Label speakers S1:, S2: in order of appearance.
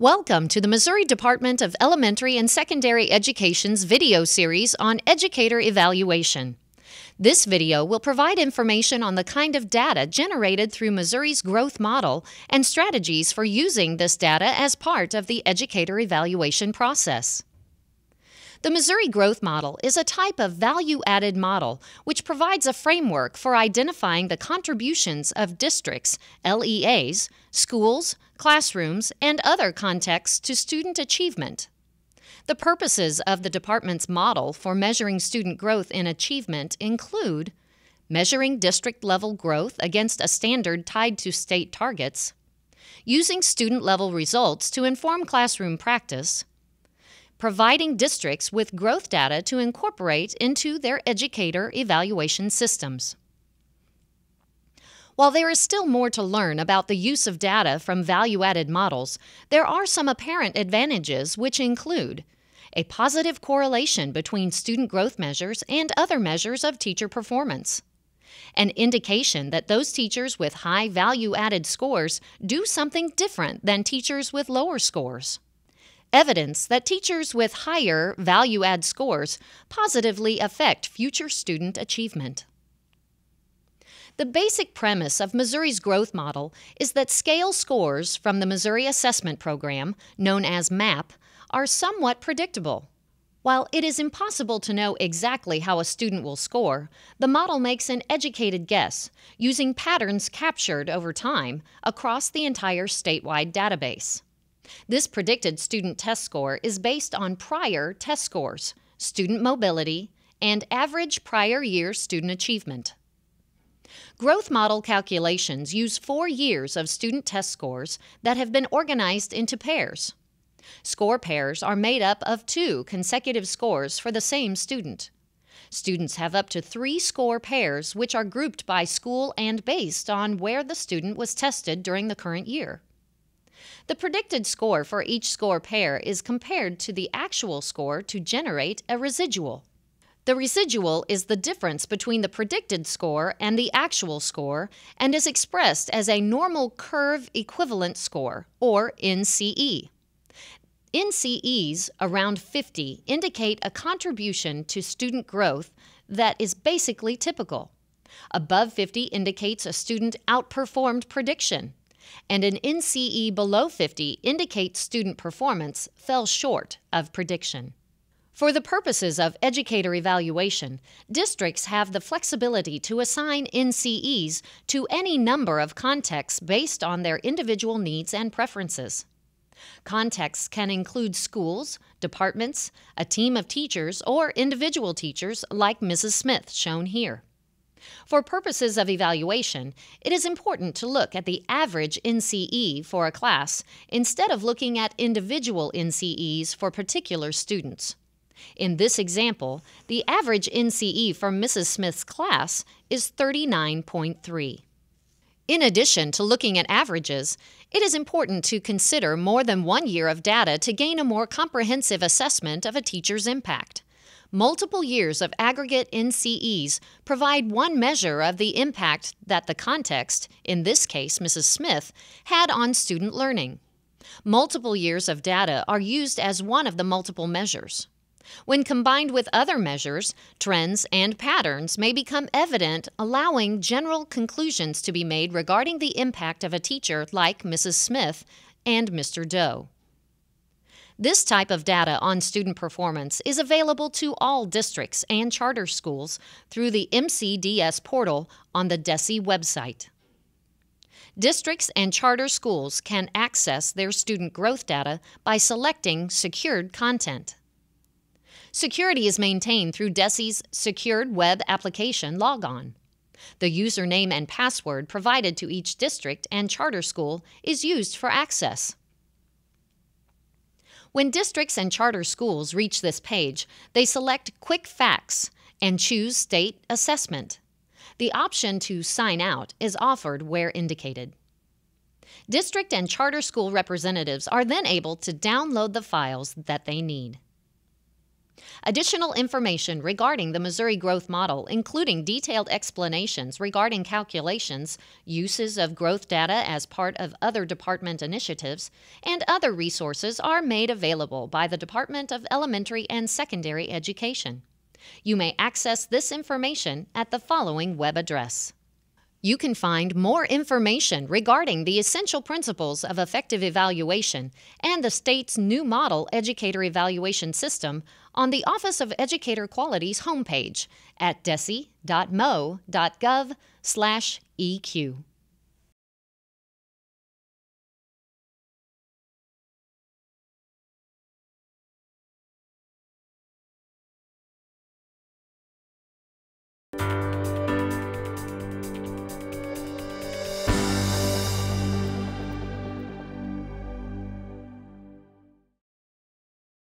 S1: Welcome to the Missouri Department of Elementary and Secondary Education's video series on Educator evaluation. This video will provide information on the kind of data generated through Missouri's growth model and strategies for using this data as part of the Educator evaluation process. The Missouri Growth Model is a type of value-added model which provides a framework for identifying the contributions of districts, LEAs, schools, classrooms, and other contexts to student achievement. The purposes of the department's model for measuring student growth in achievement include measuring district-level growth against a standard tied to state targets, using student-level results to inform classroom practice, providing districts with growth data to incorporate into their educator evaluation systems. While there is still more to learn about the use of data from value-added models, there are some apparent advantages which include a positive correlation between student growth measures and other measures of teacher performance, an indication that those teachers with high value-added scores do something different than teachers with lower scores, evidence that teachers with higher value-add scores positively affect future student achievement. The basic premise of Missouri's growth model is that scale scores from the Missouri Assessment Program, known as MAP, are somewhat predictable. While it is impossible to know exactly how a student will score, the model makes an educated guess using patterns captured over time across the entire statewide database. This predicted student test score is based on prior test scores, student mobility, and average prior year student achievement. Growth model calculations use 4 years of student test scores that have been organized into pairs. Score pairs are made up of 2 consecutive scores for the same student. Students have up to 3 score pairs which are grouped by school and based on where the student was tested during the current year. The predicted score for each score pair is compared to the actual score to generate a residual. The residual is the difference between the predicted score and the actual score and is expressed as a normal curve equivalent score, or NCE. NCEs around 50 indicate a contribution to student growth that is basically typical. Above 50 indicates a student outperformed prediction, and an NCE below 50 indicates student performance fell short of prediction. For the purposes of educator evaluation, districts have the flexibility to assign NCEs to any number of contexts based on their individual needs and preferences. Contexts can include schools, departments, a team of teachers, or individual teachers like Mrs. Smith, shown here. For purposes of evaluation, it is important to look at the average NCE for a class instead of looking at individual NCEs for particular students. In this example, the average NCE for Mrs. Smith's class is 39.3. In addition to looking at averages, it is important to consider more than 1 year of data to gain a more comprehensive assessment of a teacher's impact. Multiple years of aggregate NCEs provide one measure of the impact that the context, in this case Mrs. Smith, had on student learning. Multiple years of data are used as one of the multiple measures. When combined with other measures, trends and patterns may become evident, allowing general conclusions to be made regarding the impact of a teacher like Mrs. Smith and Mr. Doe. This type of data on student performance is available to all districts and charter schools through the MCDS portal on the DESE website. Districts and charter schools can access their student growth data by selecting Secured Content. Security is maintained through DESE's Secured Web Application Logon. The username and password provided to each district and charter school is used for access. When districts and charter schools reach this page, they select Quick Facts and choose State Assessment. The option to sign out is offered where indicated. District and charter school representatives are then able to download the files that they need. Additional information regarding the Missouri Growth Model, including detailed explanations regarding calculations, uses of growth data as part of other department initiatives, and other resources are made available by the Department of Elementary and Secondary Education. You may access this information at the following web address. You can find more information regarding the essential principles of effective evaluation and the state's new model educator evaluation system on the Office of Educator Quality's homepage at desi.mo.gov/EQ.